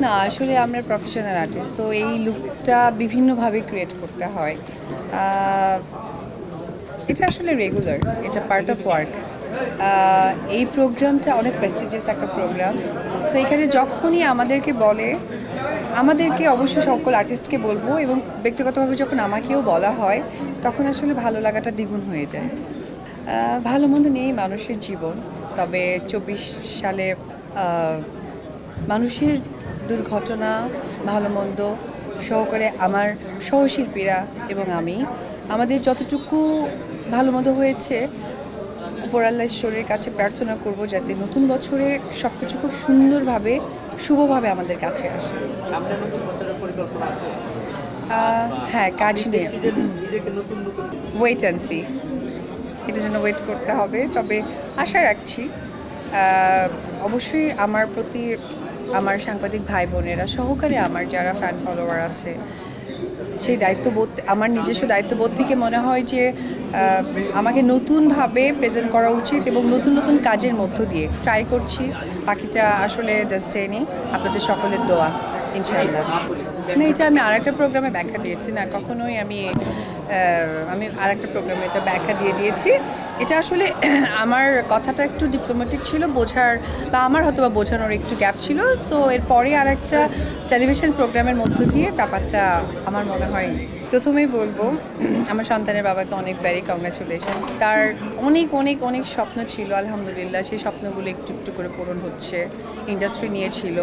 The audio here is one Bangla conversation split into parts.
না, আসলে আমরা প্রফেশনাল আর্টিস্ট, সো এই লুকটা বিভিন্নভাবে ক্রিয়েট করতে হয়। আহ, এটা আসলে রেগুলার, এটা পার্ট অফ ওয়ার্ক। এই প্রোগ্রামটা অনেক প্রেস্টিজিয়াস একটা প্রোগ্রাম, সো এখানে যখনই আমাদেরকে বলে, আমাদেরকে অবশ্যই সকল আর্টিস্টকে বলবো এবং ব্যক্তিগতভাবে যখন আমাকেও বলা হয়, তখন আসলে ভালো লাগাটা দ্বিগুণ হয়ে যায়। ভালো মন্দ নিয়েই মানুষের জীবন, তবে 24 সালে আহ, মানুষের দুর্ঘটনা, ভালো মন্দ সহকারে আমার সহশিল্পীরা এবং আমি, আমাদের যতটুকু ভালো মন্দ হয়েছে, উপরাল্লা ঈশ্বরের কাছে প্রার্থনা করব যাতে নতুন বছরে সব কিছু খুব সুন্দরভাবে, শুভভাবে আমাদের কাছে আসে। হ্যাঁ, কাজ নিয়ে ওয়েট অ্যান্ড সি, এটার জন্য ওয়েট করতে হবে, তবে আশা রাখছি। অবশ্যই আমার প্রতি আমার সাংবাদিক ভাই বোনেরা সহকারে আমার যারা ফ্যান ফলোয়ার আছে, সেই দায়িত্ববোধ, আমার নিজস্ব দায়িত্ববোধ থেকে মনে হয় যে আমাকে নতুনভাবে প্রেজেন্ট করা উচিত এবং নতুন নতুন কাজের মধ্য দিয়ে ট্রাই করছি। বাকিটা আসলে ডেস্টিনি, আপনাদের সকলের দোয়া, ইনশাআল্লাহ। না, এটা আমি আরেকটা প্রোগ্রামে ব্যাখ্যা দিয়েছি, না কখনোই আমি আরেকটা প্রোগ্রামে এটা ব্যাখ্যা দিয়ে দিয়েছি। এটা আসলে আমার কথাটা একটু ডিপ্লোম্যাটিক ছিল বোঝার, বা আমার হয়তো বা বোঝানোর একটু গ্যাপ ছিল, সো এরপরে আরেকটা টেলিভিশন প্রোগ্রামের মধ্য দিয়ে ব্যাপারটা আমার মনে হয়। প্রথমেই বলবো, আমার সন্তানের বাবাকে অনেক ভেরি কংগ্রাচুলেশন। তার অনেক অনেক অনেক স্বপ্ন ছিল, আলহামদুলিল্লাহ সেই স্বপ্নগুলো একটু একটু করে পূরণ হচ্ছে। ইন্ডাস্ট্রি নিয়েছিল,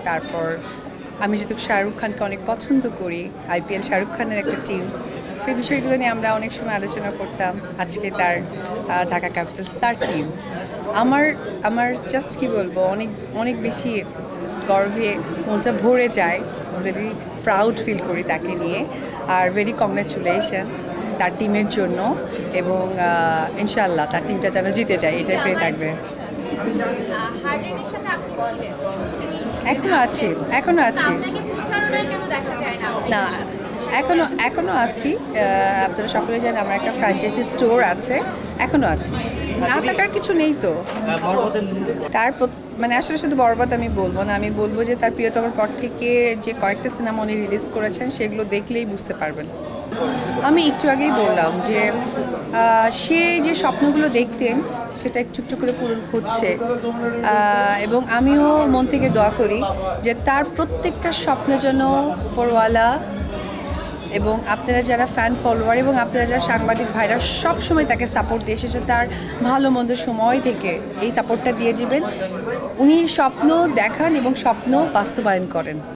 তারপর আমি যেহেতু শাহরুখ খানকে অনেক পছন্দ করি, আইপিএল শাহরুখ খানের একটা টিম, তো এই বিষয়গুলো নিয়ে আমরা অনেক সময় আলোচনা করতাম। আজকে তার ঢাকা ক্যাপিটালস তার টিম, আমার আমার জাস্ট কি বলবো, অনেক অনেক বেশি গর্বে মনটা ভরে যায়, ভেরি প্রাউড ফিল করি তাকে নিয়ে। আর ভেরি কংগ্রাচুলেশন তার টিমের জন্য, এবং ইনশাআল্লাহ তার টিমটা যেন জিতে যায়, এটাই প্রে থাকবে। এখনো আছি, এখনো আছি। না, এখনো আছি। আপনারা সকলে জানেন আমার একটা ফ্র্যাঞ্চাইজি স্টোর আছে, এখনো আছি। না থাকার কিছু নেই তো। তার মানে আসলে শুধু বরবাদ আমি বলবো না, আমি বলবো যে তার প্রিয়তমার পর থেকে যে কয়েকটা সিনেমা উনি রিলিজ করেছেন, সেগুলো দেখলেই বুঝতে পারবেন। আমি একটু আগেই বললাম যে সে যে স্বপ্নগুলো দেখতেন সেটা একটু একটু করে পূরণ হচ্ছে, এবং আমিও মন থেকে দোয়া করি যে তার প্রত্যেকটা স্বপ্ন যেন উপরওয়ালা এবং আপনারা যারা ফ্যান ফলোয়ার এবং আপনারা যারা সাংবাদিক ভাইরা সব সময় তাকে সাপোর্ট দিয়ে এসেছে, তার ভালো মন্দ সময় থেকে এই সাপোর্টটা দিয়ে যাবেন, উনি স্বপ্ন দেখান এবং স্বপ্ন বাস্তবায়ন করেন।